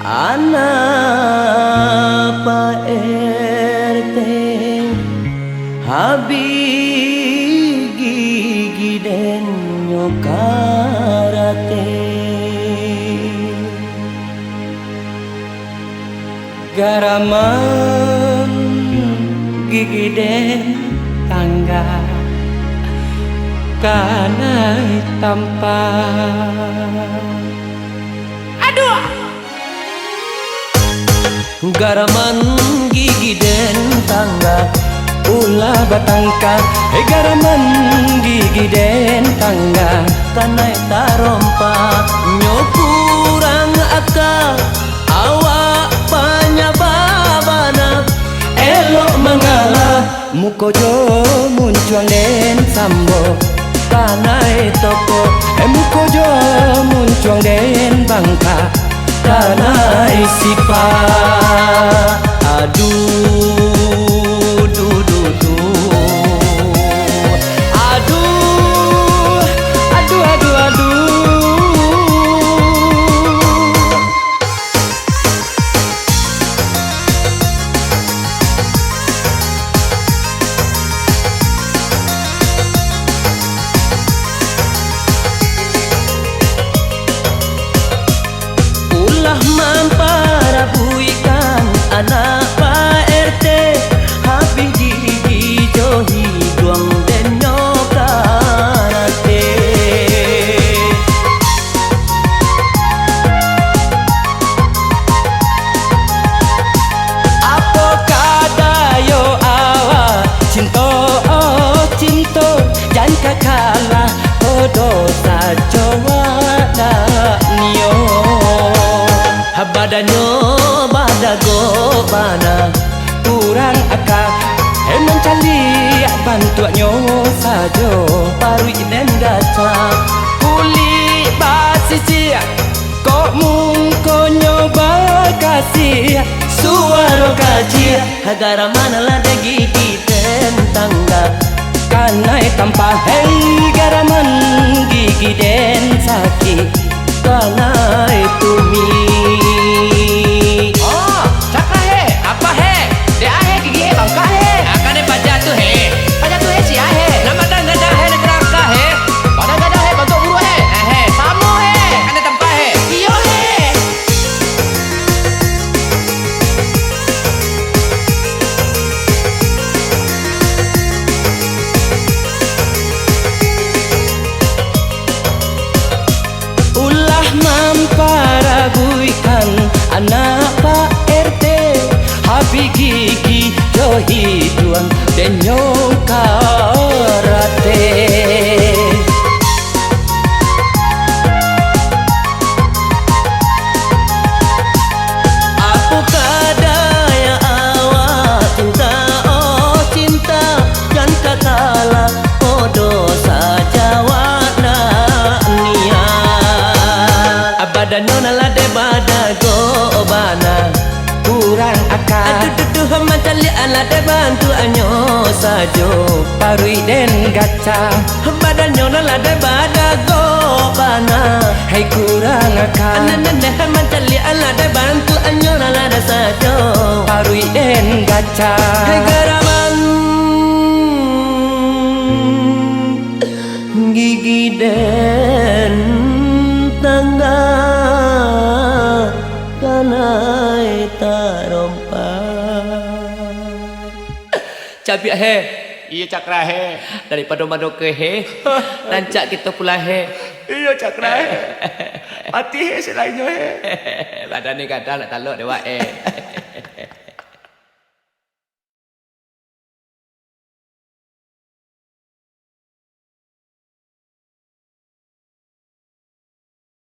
Anak Pak RT habis gigi dan nyokarate garaman gigi dan tangga kanai tanpa aduh garaman gigi dan tangga ulah batangka garaman gigi dan tangga kanai tarompa nyokurang akal awak panyababana elok mengalah mukojo muncuang den sambo kanai toko mukojo muncuang den bangka kanai sipa aduh mampara buikan anak Pak RT habis gigi johi duang den nyokarate apa kadayo awak cinta cinta jangan kakalah dosa jawada nio badanyo badago bana kurang akal mencari bantuannya sajo parui dan gaca kuli basisi kok mungko nyoba kasih suara kaji agar mana lada gigi dan tangga kanai tanpa hei garaman gigi dan sakit kanai tumi mampara buikan anak Pak RT habis gigi johi duang dan nyokarate apa kadaya awak cinta oh cinta dan kakalah oh dosa jawabna badanyo nalade badago bana kurang akal aduh macali alade bantu anyo sajo parui den gaca badanyo nalade badago bana hai kurang akal aneh macali alade bantu anyo nalade sajo parui den gaca hai garaman gigi den tangga kanai tarompa cabiak he iya cakra he daripada mado ke he rancak kita pula he iya cakra he mati he selainnya he badan ni kadang nak taluk dewa he